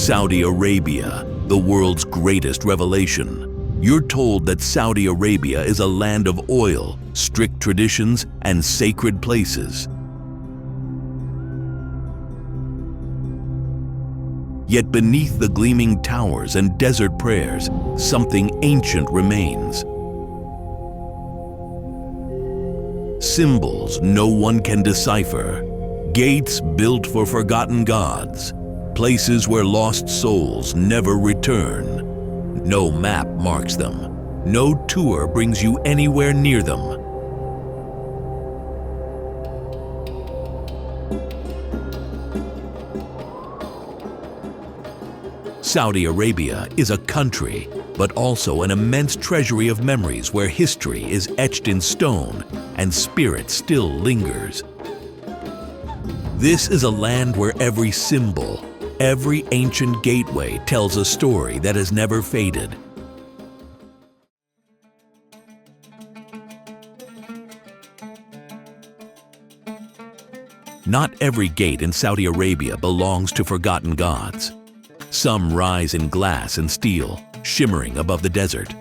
Saudi Arabia, the world's greatest revelation. You're told that Saudi Arabia is a land of oil, strict traditions, and sacred places. Yet beneath the gleaming towers and desert prayers, something ancient remains. Symbols no one can decipher, gates built for forgotten gods, places where lost souls never return. No map marks them, no tour brings you anywhere near them. Saudi Arabia is a country, but also an immense treasury of memories where history is etched in stone and spirit still lingers. This is a land where every symbol, every ancient gateway tells a story that has never faded. Not every gate in Saudi Arabia belongs to forgotten gods. Some rise in glass and steel, shimmering above the desert.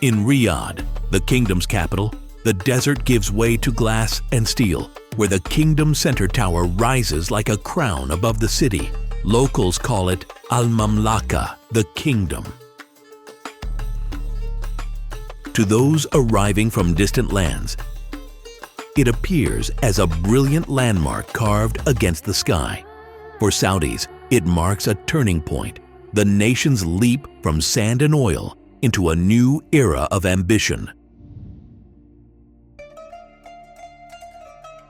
In Riyadh, the kingdom's capital, the desert gives way to glass and steel, where the kingdom center tower rises like a crown above the city. Locals call it Al-Mamlaka, the kingdom. To those arriving from distant lands, it appears as a brilliant landmark carved against the sky. For Saudis, it marks a turning point, the nation's leap from sand and oil into a new era of ambition.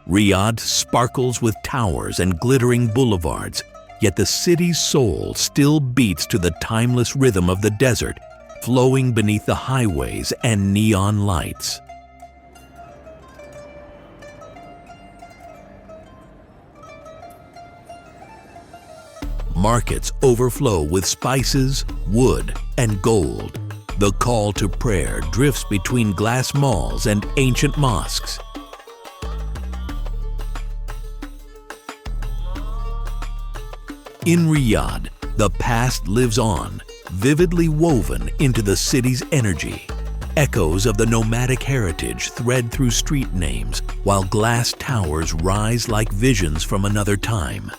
Riyadh sparkles with towers and glittering boulevards, yet the city's soul still beats to the timeless rhythm of the desert, flowing beneath the highways and neon lights. Markets overflow with spices, wood, and gold. The call to prayer drifts between glass malls and ancient mosques. In Riyadh, the past lives on, vividly woven into the city's energy. Echoes of the nomadic heritage thread through street names, while glass towers rise like visions from another time.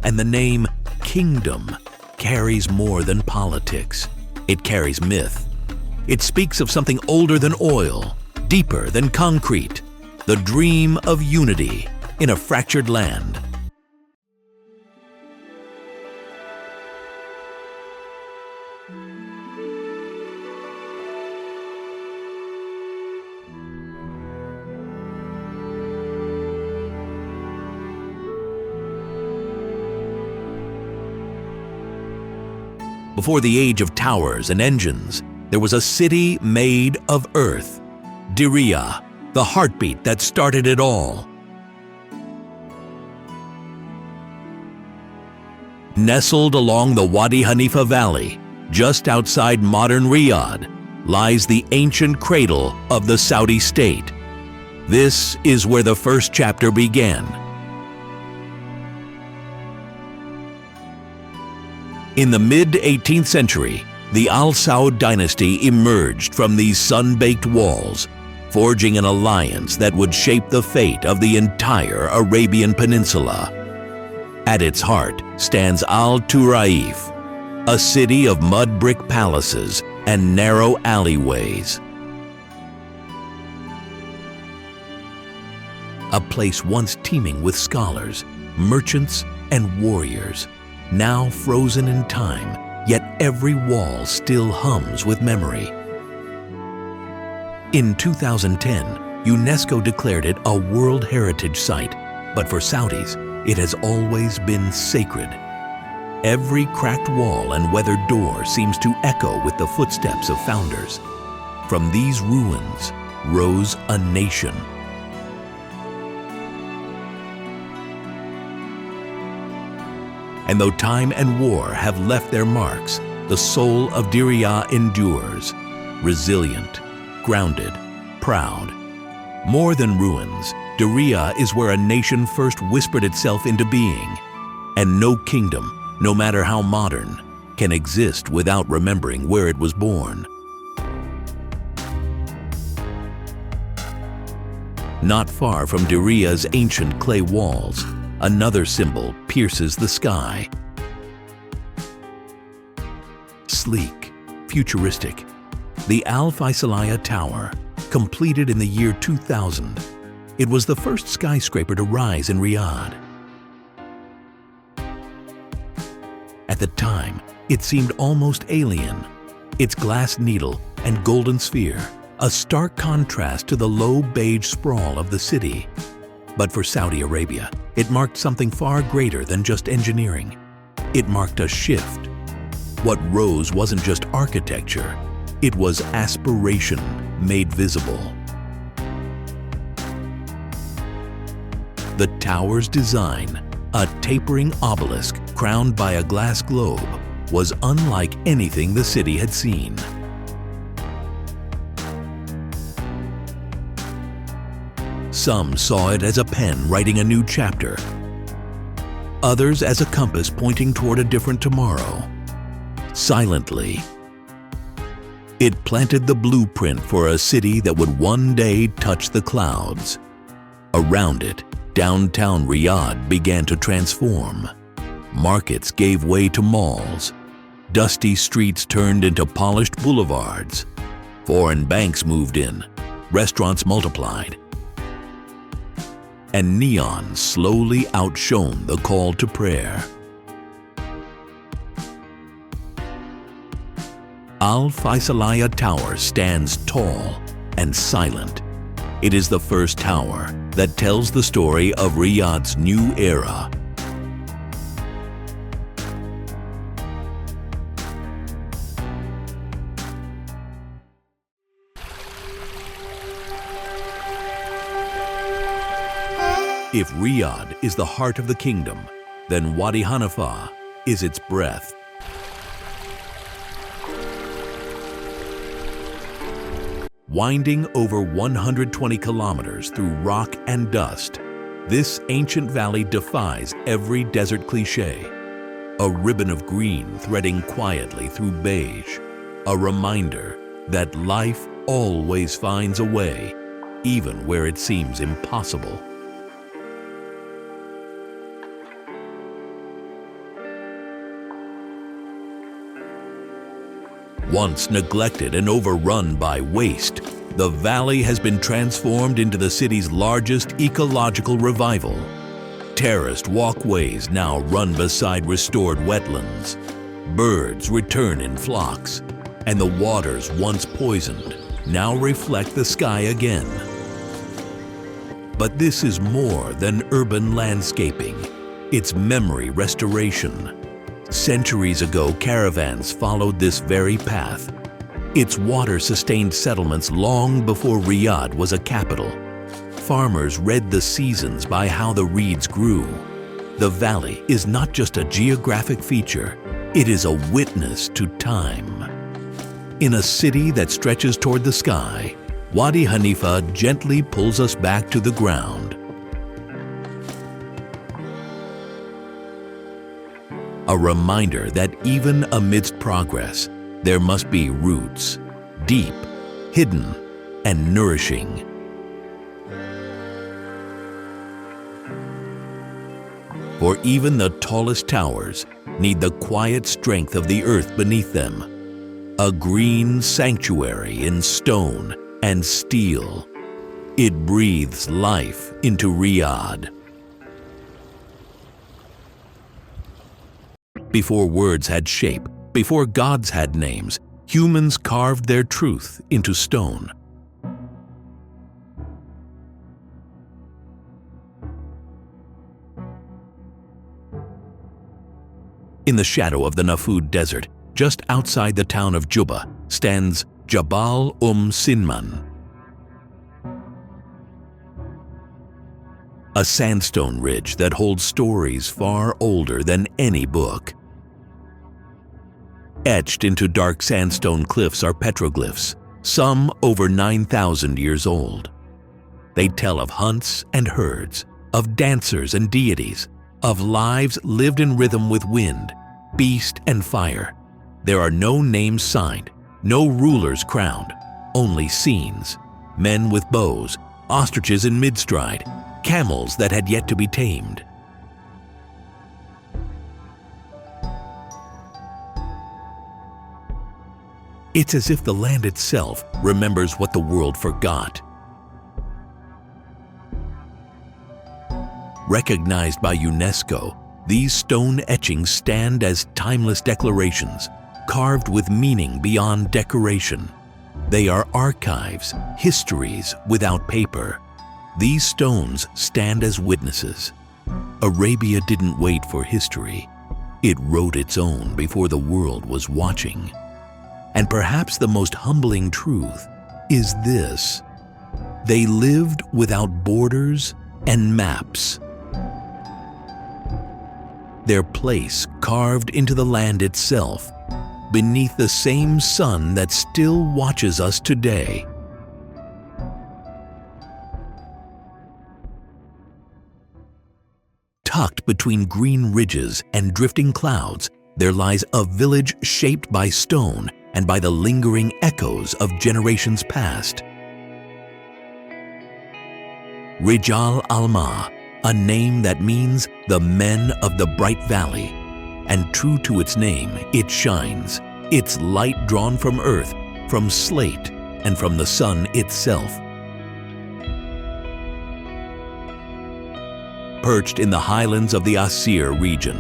And the name Kingdom carries more than politics. It carries myth. It speaks of something older than oil, deeper than concrete, the dream of unity in a fractured land. Before the age of towers and engines, there was a city made of earth, Diriyah, the heartbeat that started it all. Nestled along the Wadi Hanifa Valley, just outside modern Riyadh, lies the ancient cradle of the Saudi state. This is where the first chapter began. In the mid-18th century, the Al Saud dynasty emerged from these sun-baked walls, forging an alliance that would shape the fate of the entire Arabian Peninsula. At its heart stands Al Turaif, a city of mud brick palaces and narrow alleyways. A place once teeming with scholars, merchants, and warriors, now frozen in time, yet every wall still hums with memory. In 2010, UNESCO declared it a World Heritage Site, but for Saudis, it has always been sacred. Every cracked wall and weathered door seems to echo with the footsteps of founders. From these ruins rose a nation. And though time and war have left their marks, the soul of Diriyah endures, resilient, grounded, proud. More than ruins, Diriyah is where a nation first whispered itself into being, and no kingdom, no matter how modern, can exist without remembering where it was born. Not far from Diriyah's ancient clay walls, another symbol pierces the sky. Sleek, futuristic, the Al Faisaliyah Tower, completed in the year 2000. It was the first skyscraper to rise in Riyadh. At the time, it seemed almost alien. Its glass needle and golden sphere, a stark contrast to the low beige sprawl of the city. But for Saudi Arabia, it marked something far greater than just engineering. It marked a shift. What rose wasn't just architecture, it was aspiration made visible. The tower's design, a tapering obelisk crowned by a glass globe, was unlike anything the city had seen. Some saw it as a pen writing a new chapter, others as a compass pointing toward a different tomorrow. Silently, it planted the blueprint for a city that would one day touch the clouds. Around it, downtown Riyadh began to transform. Markets gave way to malls. Dusty streets turned into polished boulevards. Foreign banks moved in. Restaurants multiplied. And neon slowly outshone the call to prayer. Al Faisaliyah Tower stands tall and silent. It is the first tower that tells the story of Riyadh's new era. If Riyadh is the heart of the kingdom, then Wadi Hanifa is its breath. Winding over 120 kilometers through rock and dust, this ancient valley defies every desert cliché. A ribbon of green threading quietly through beige, a reminder that life always finds a way, even where it seems impossible. Once neglected and overrun by waste, the valley has been transformed into the city's largest ecological revival. Terraced walkways now run beside restored wetlands. Birds return in flocks, and the waters once poisoned now reflect the sky again. But this is more than urban landscaping. It's memory restoration. Centuries ago, caravans followed this very path. Its water sustained settlements long before Riyadh was a capital. Farmers read the seasons by how the reeds grew. The valley is not just a geographic feature, it is a witness to time. In a city that stretches toward the sky, Wadi Hanifa gently pulls us back to the ground. A reminder that even amidst progress, there must be roots, deep, hidden, and nourishing. For even the tallest towers need the quiet strength of the earth beneath them. A green sanctuary in stone and steel. It breathes life into Riyadh. Before words had shape, before gods had names, humans carved their truth into stone. In the shadow of the Nafud Desert, just outside the town of Juba, stands Jabal Sinman. A sandstone ridge that holds stories far older than any book. Etched into dark sandstone cliffs are petroglyphs, some over 9,000 years old. They tell of hunts and herds, of dancers and deities, of lives lived in rhythm with wind, beast and fire. There are no names signed, no rulers crowned, only scenes. Men with bows, ostriches in mid-stride, camels that had yet to be tamed. It's as if the land itself remembers what the world forgot. Recognized by UNESCO, these stone etchings stand as timeless declarations, carved with meaning beyond decoration. They are archives, histories without paper. These stones stand as witnesses. Arabia didn't wait for history. It wrote its own before the world was watching. And perhaps the most humbling truth is this: they lived without borders and maps. Their place carved into the land itself, beneath the same sun that still watches us today. Tucked between green ridges and drifting clouds, there lies a village shaped by stone and by the lingering echoes of generations past. Rijal Alma, a name that means the men of the bright valley. And true to its name, it shines, its light drawn from earth, from slate, and from the sun itself. Perched in the highlands of the Asir region,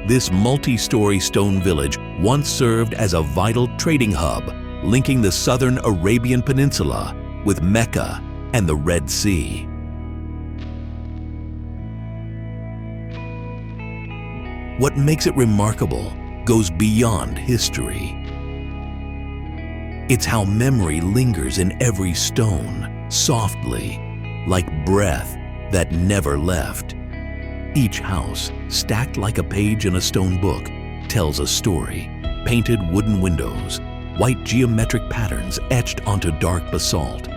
this multi-story stone village once served as a vital trading hub, linking the southern Arabian Peninsula with Mecca and the Red Sea. What makes it remarkable goes beyond history. It's how memory lingers in every stone, softly, like breath that never left. Each house, stacked like a page in a stone book, tells a story. Painted wooden windows, white geometric patterns etched onto dark basalt.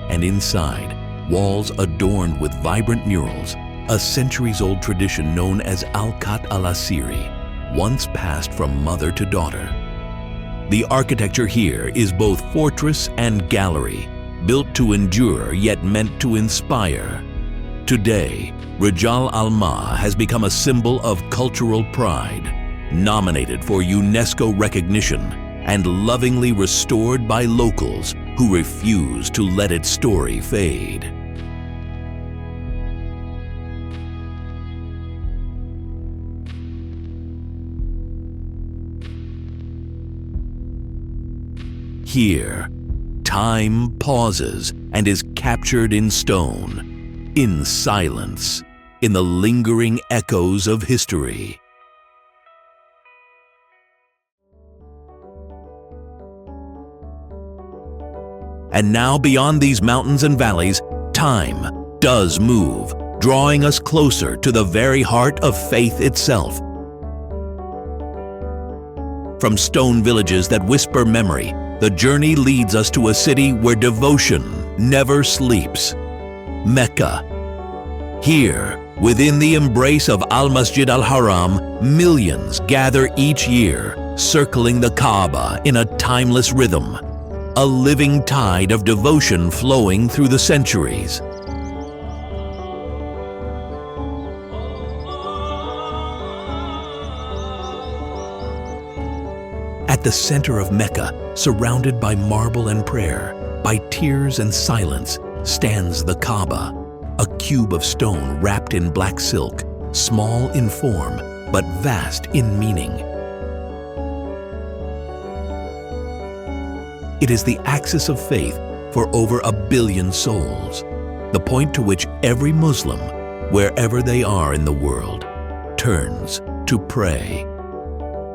And inside, walls adorned with vibrant murals, a centuries-old tradition known as Al-Khat al-Asiri, once passed from mother to daughter. The architecture here is both fortress and gallery, built to endure yet meant to inspire. Today, Rijal Alma has become a symbol of cultural pride, nominated for UNESCO recognition and lovingly restored by locals who refuse to let its story fade. Here, time pauses and is captured in stone, in silence, in the lingering echoes of history. And now, beyond these mountains and valleys, time does move, drawing us closer to the very heart of faith itself. From stone villages that whisper memory, the journey leads us to a city where devotion never sleeps. Mecca. Here, within the embrace of Al-Masjid al-Haram, millions gather each year, circling the Kaaba in a timeless rhythm, a living tide of devotion flowing through the centuries. At the center of Mecca, surrounded by marble and prayer, by tears and silence, stands the Kaaba, a cube of stone wrapped in black silk, small in form, but vast in meaning. It is the axis of faith for over 1 billion souls, the point to which every Muslim, wherever they are in the world, turns to pray.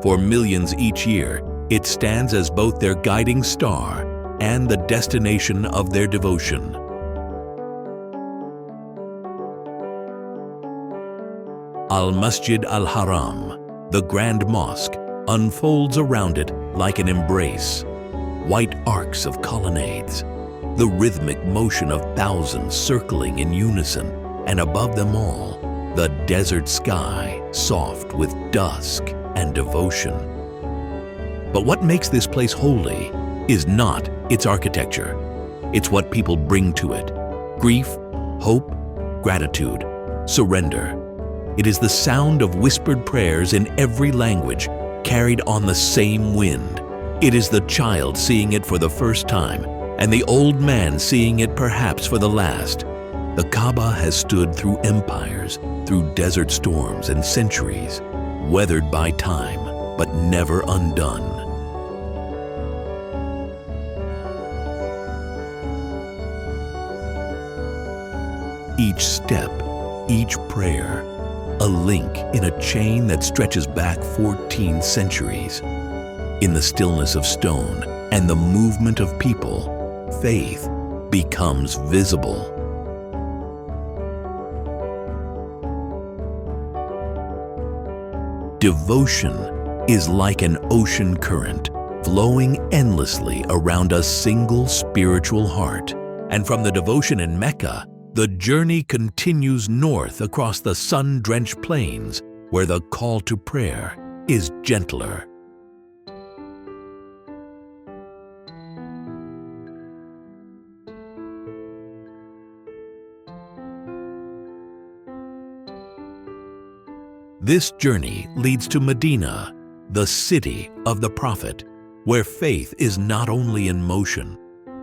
For millions each year, it stands as both their guiding star and the destination of their devotion. Al-Masjid al-Haram, the Grand Mosque, unfolds around it like an embrace. White arcs of colonnades, the rhythmic motion of thousands circling in unison, and above them all, the desert sky soft with dusk and devotion. But what makes this place holy is not its architecture. It's what people bring to it: grief, hope, gratitude, surrender. It is the sound of whispered prayers in every language, carried on the same wind. It is the child seeing it for the first time, and the old man seeing it perhaps for the last. The Kaaba has stood through empires, through desert storms and centuries, weathered by time, but never undone. Each step, each prayer, a link in a chain that stretches back 14 centuries. In the stillness of stone and the movement of people, faith becomes visible. Devotion is like an ocean current, flowing endlessly around a single spiritual heart. And from the devotion in Mecca, the journey continues north across the sun-drenched plains, where the call to prayer is gentler. This journey leads to Medina, the city of the Prophet, where faith is not only in motion,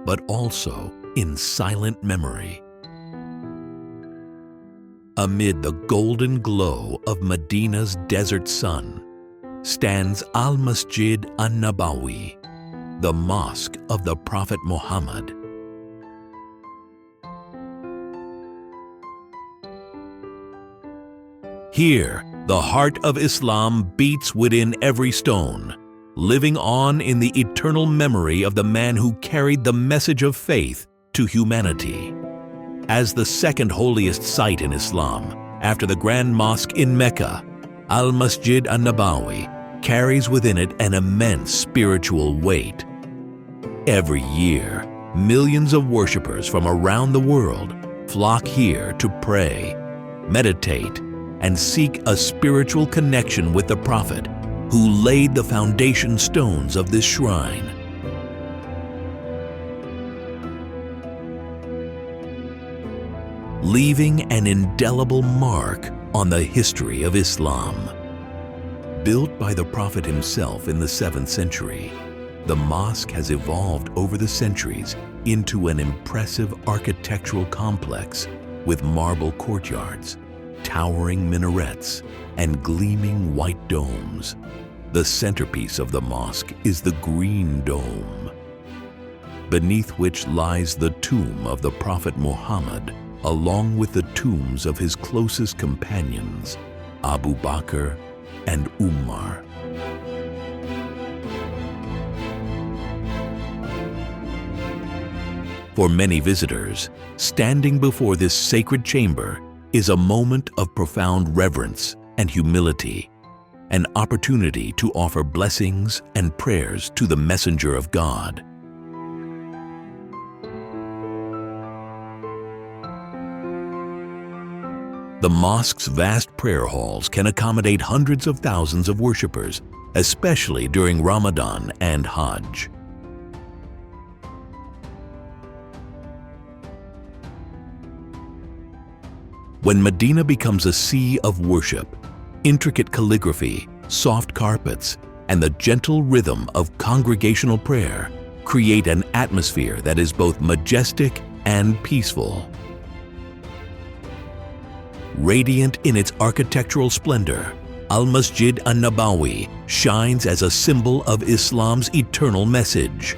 but also in silent memory. Amid the golden glow of Medina's desert sun stands Al-Masjid An-Nabawi, the mosque of the Prophet Muhammad. Here, the heart of Islam beats within every stone, living on in the eternal memory of the man who carried the message of faith to humanity. As the second holiest site in Islam, after the Grand Mosque in Mecca, Al-Masjid An-Nabawi carries within it an immense spiritual weight. Every year, millions of worshippers from around the world flock here to pray, meditate, and seek a spiritual connection with the Prophet who laid the foundation stones of this shrine. Leaving an indelible mark on the history of Islam. Built by the Prophet himself in the 7th century, the mosque has evolved over the centuries into an impressive architectural complex with marble courtyards, towering minarets, and gleaming white domes. The centerpiece of the mosque is the Green Dome, beneath which lies the tomb of the Prophet Muhammad, along with the tombs of his closest companions, Abu Bakr and Umar. For many visitors, standing before this sacred chamber is a moment of profound reverence and humility, an opportunity to offer blessings and prayers to the Messenger of God. The mosque's vast prayer halls can accommodate hundreds of thousands of worshippers, especially during Ramadan and Hajj. When Medina becomes a sea of worship, intricate calligraphy, soft carpets, and the gentle rhythm of congregational prayer create an atmosphere that is both majestic and peaceful. Radiant in its architectural splendor, Al-Masjid An-Nabawi shines as a symbol of Islam's eternal message: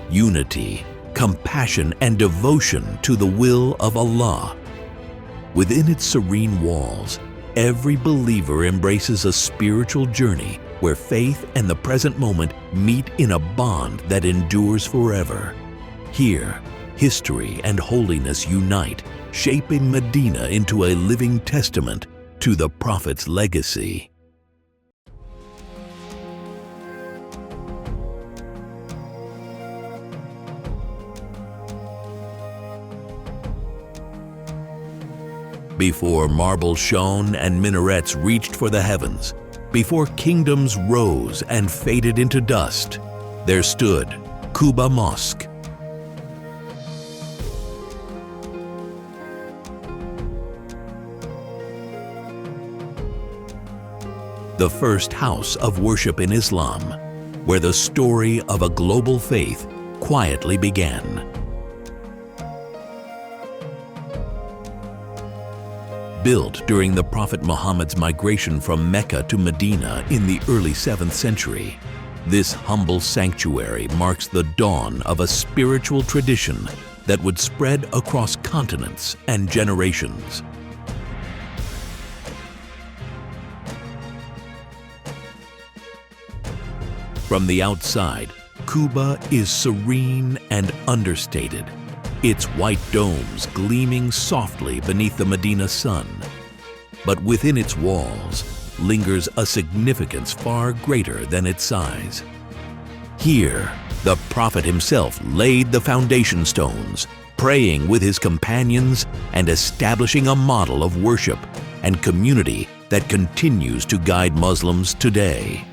unity, compassion, and devotion to the will of Allah. Within its serene walls, every believer embraces a spiritual journey where faith and the present moment meet in a bond that endures forever. Here, history and holiness unite, shaping Medina into a living testament to the Prophet's legacy. Before marble shone and minarets reached for the heavens, before kingdoms rose and faded into dust, there stood Quba Mosque. The first house of worship in Islam, where the story of a global faith quietly began. Built during the Prophet Muhammad's migration from Mecca to Medina in the early 7th century, this humble sanctuary marks the dawn of a spiritual tradition that would spread across continents and generations. From the outside, Quba is serene and understated, its white domes gleaming softly beneath the Medina sun. But within its walls lingers a significance far greater than its size. Here, the Prophet himself laid the foundation stones, praying with his companions and establishing a model of worship and community that continues to guide Muslims today.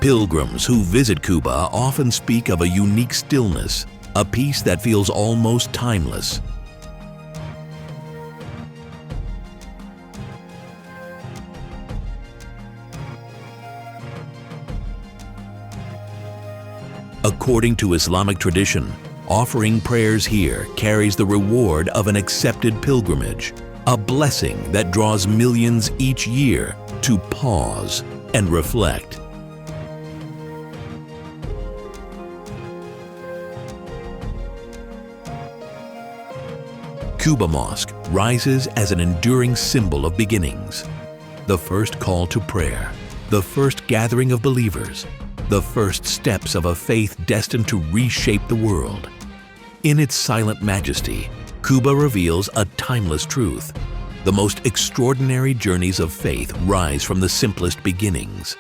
Pilgrims who visit Quba often speak of a unique stillness, a peace that feels almost timeless. According to Islamic tradition, offering prayers here carries the reward of an accepted pilgrimage, a blessing that draws millions each year to pause and reflect. Quba Mosque rises as an enduring symbol of beginnings. The first call to prayer, the first gathering of believers, the first steps of a faith destined to reshape the world. In its silent majesty, Quba reveals a timeless truth. The most extraordinary journeys of faith rise from the simplest beginnings.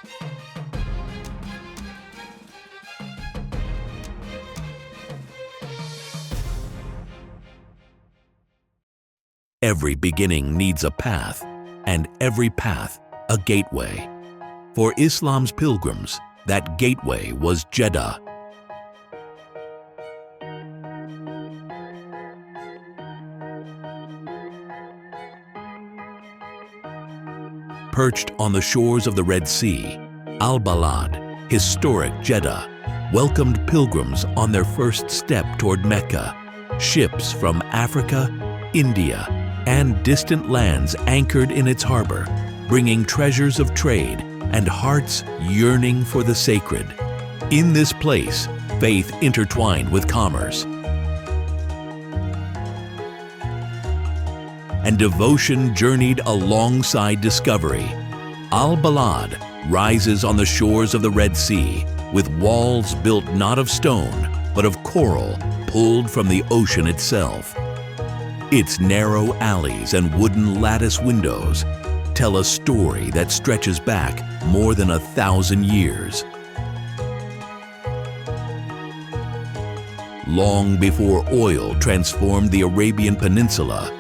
Every beginning needs a path, and every path a gateway. For Islam's pilgrims, that gateway was Jeddah. Perched on the shores of the Red Sea, Al-Balad, historic Jeddah, welcomed pilgrims on their first step toward Mecca. Ships from Africa, India, and distant lands anchored in its harbor, bringing treasures of trade and hearts yearning for the sacred. In this place, faith intertwined with commerce, and devotion journeyed alongside discovery. Al-Balad rises on the shores of the Red Sea, with walls built not of stone, but of coral pulled from the ocean itself. Its narrow alleys and wooden lattice windows tell a story that stretches back more than 1,000 years. Long before oil transformed the Arabian Peninsula,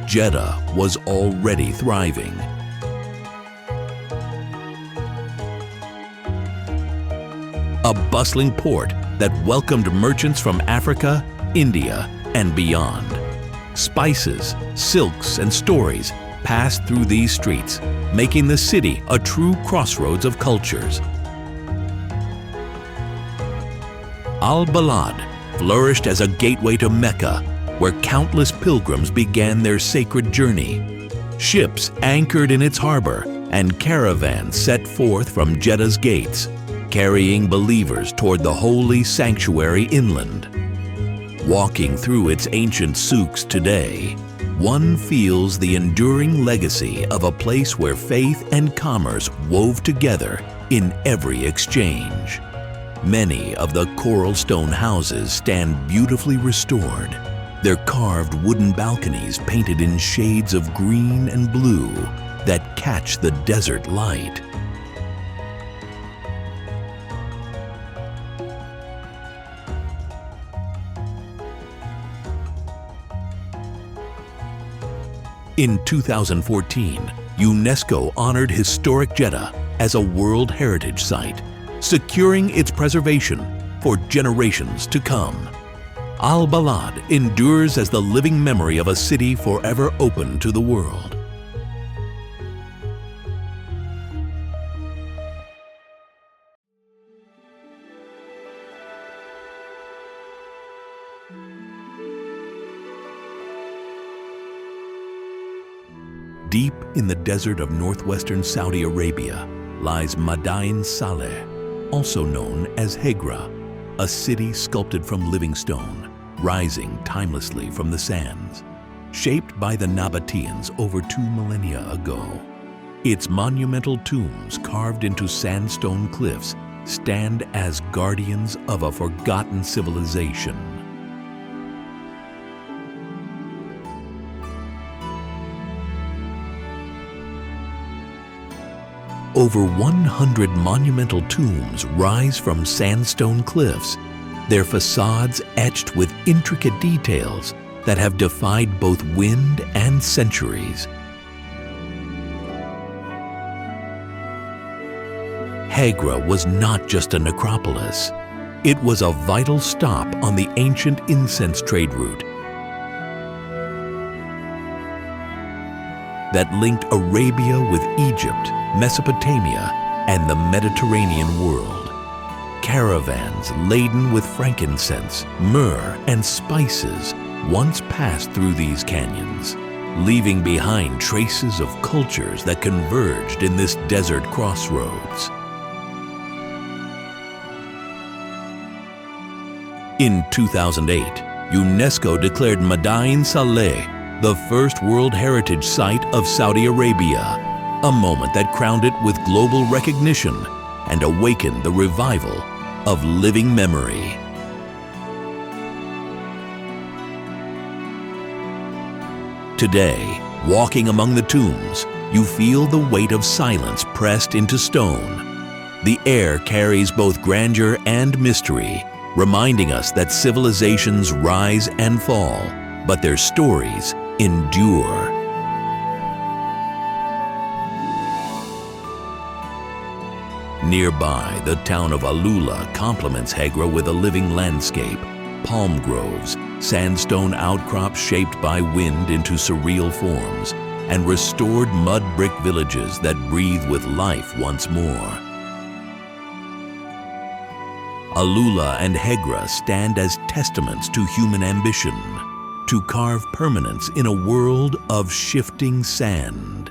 Jeddah was already thriving. A bustling port that welcomed merchants from Africa, India, and beyond. Spices, silks, and stories passed through these streets, making the city a true crossroads of cultures. Al-Balad flourished as a gateway to Mecca, where countless pilgrims began their sacred journey. Ships anchored in its harbor, and caravans set forth from Jeddah's gates, carrying believers toward the holy sanctuary inland. Walking through its ancient souks today, one feels the enduring legacy of a place where faith and commerce wove together in every exchange. Many of the coral stone houses stand beautifully restored, their carved wooden balconies painted in shades of green and blue that catch the desert light. In 2014, UNESCO honored historic Jeddah as a World Heritage Site, securing its preservation for generations to come. Al-Balad endures as the living memory of a city forever open to the world. Deep in the desert of northwestern Saudi Arabia lies Madain Saleh, also known as Hegra, a city sculpted from living stone, rising timelessly from the sands. Shaped by the Nabateans over 2 millennia ago, its monumental tombs carved into sandstone cliffs stand as guardians of a forgotten civilization. Over 100 monumental tombs rise from sandstone cliffs, their facades etched with intricate details that have defied both wind and centuries. Hegra was not just a necropolis. It was a vital stop on the ancient incense trade route that linked Arabia with Egypt, Mesopotamia, and the Mediterranean world. Caravans laden with frankincense, myrrh, and spices once passed through these canyons, leaving behind traces of cultures that converged in this desert crossroads. In 2008, UNESCO declared Madain Saleh the first World Heritage Site of Saudi Arabia, a moment that crowned it with global recognition and awakened the revival of living memory. Today, walking among the tombs, you feel the weight of silence pressed into stone. The air carries both grandeur and mystery, reminding us that civilizations rise and fall, but their stories endure. Nearby, the town of Alula complements Hegra with a living landscape, palm groves, sandstone outcrops shaped by wind into surreal forms, and restored mud brick villages that breathe with life once more. Alula and Hegra stand as testaments to human ambition, to carve permanence in a world of shifting sand.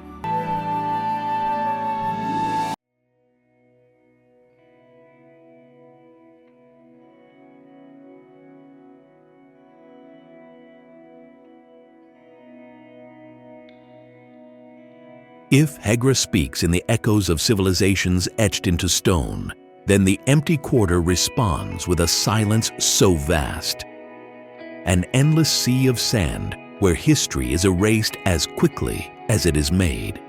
If Hegra speaks in the echoes of civilizations etched into stone, then the empty quarter responds with a silence so vast. An endless sea of sand where history is erased as quickly as it is made.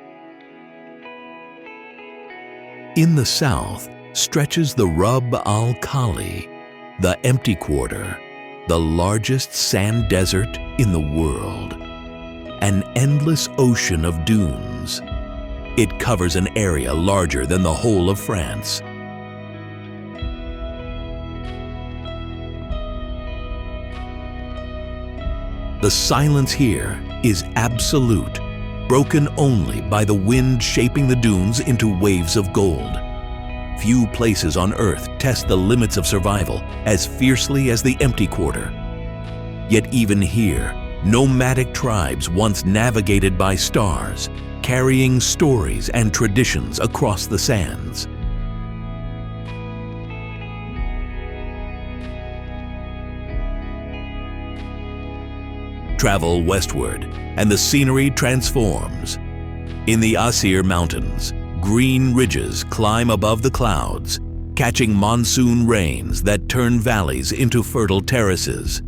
In the south stretches the Rub al-Khali, the empty quarter, the largest sand desert in the world. An endless ocean of dunes. It covers an area larger than the whole of France. The silence here is absolute, broken only by the wind shaping the dunes into waves of gold. Few places on Earth test the limits of survival as fiercely as the empty quarter. Yet even here, nomadic tribes once navigated by stars, carrying stories and traditions across the sands. Travel westward, and the scenery transforms. In the Asir Mountains, green ridges climb above the clouds, catching monsoon rains that turn valleys into fertile terraces.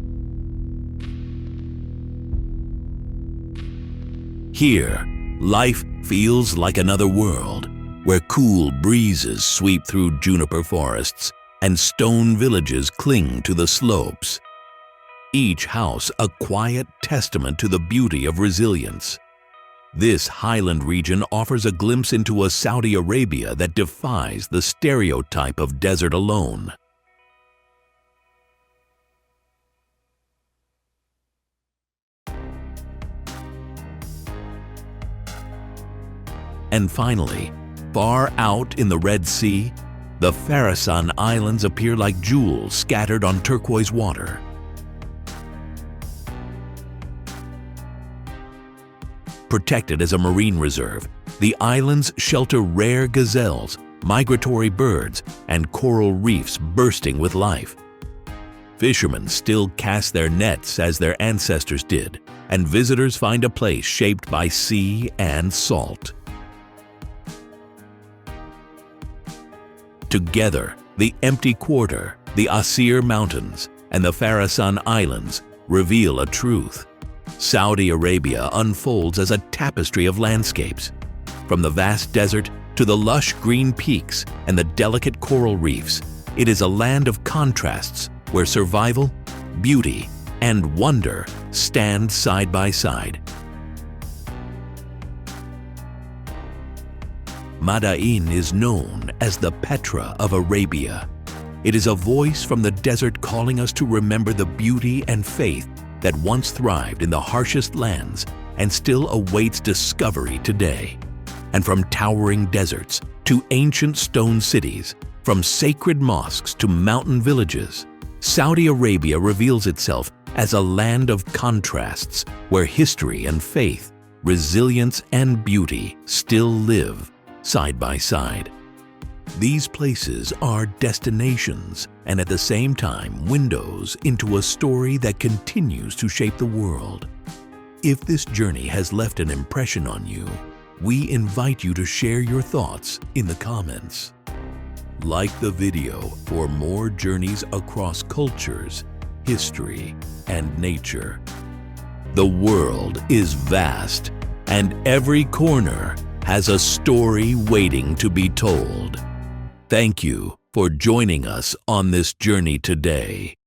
Here, life feels like another world, where cool breezes sweep through juniper forests and stone villages cling to the slopes. Each house a quiet testament to the beauty of resilience. This highland region offers a glimpse into a Saudi Arabia that defies the stereotype of desert alone. And finally, far out in the Red Sea, the Khorasan Islands appear like jewels scattered on turquoise water. Protected as a marine reserve, the islands shelter rare gazelles, migratory birds, and coral reefs bursting with life. Fishermen still cast their nets as their ancestors did, and visitors find a place shaped by sea and salt. Together, the Empty Quarter, the Asir Mountains, and the Khorasan Islands reveal a truth. Saudi Arabia unfolds as a tapestry of landscapes. From the vast desert to the lush green peaks and the delicate coral reefs, it is a land of contrasts where survival, beauty, and wonder stand side by side. Madain is known as the Petra of Arabia. It is a voice from the desert calling us to remember the beauty and faith that once thrived in the harshest lands and still awaits discovery today. And from towering deserts to ancient stone cities, from sacred mosques to mountain villages, Saudi Arabia reveals itself as a land of contrasts where history and faith, resilience and beauty still live side by side. These places are destinations and at the same time windows into a story that continues to shape the world. If this journey has left an impression on you, we invite you to share your thoughts in the comments. Like the video for more journeys across cultures, history, and nature. The world is vast, and every corner has a story waiting to be told. Thank you for joining us on this journey today.